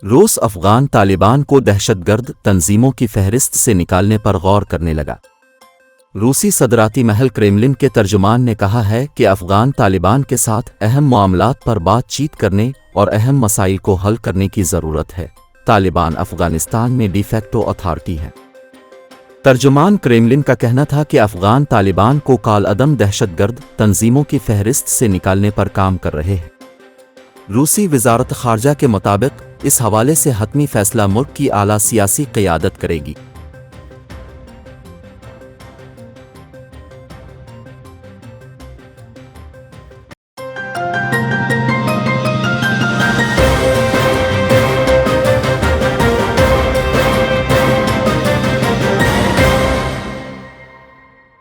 रूस अफ़गान तालिबान को दहशतगर्द तंजीमों की फहरिस्त से निकालने पर गौर करने लगा। रूसी सदराती महल क्रेमलिन के तर्जुमान ने कहा है कि अफ़गान तालिबान के साथ अहम मामलात पर बातचीत करने और अहम मसाइल को हल करने की ज़रूरत है। तालिबान अफ़गानिस्तान में डिफेक्टो अथॉरिटी है। तर्जुमान क्रेमलिन का कहना था कि अफ़गान तालिबान को कालअदम दहशतगर्द तंजीमों की फहरिस्त से निकालने पर काम कर रहे हैं। रूसी वज़ारत ख़ारजा के मुताबिक इस हवाले से हतमी फ़ैसला मुल्क की आला सियासी क़यादत करेगी।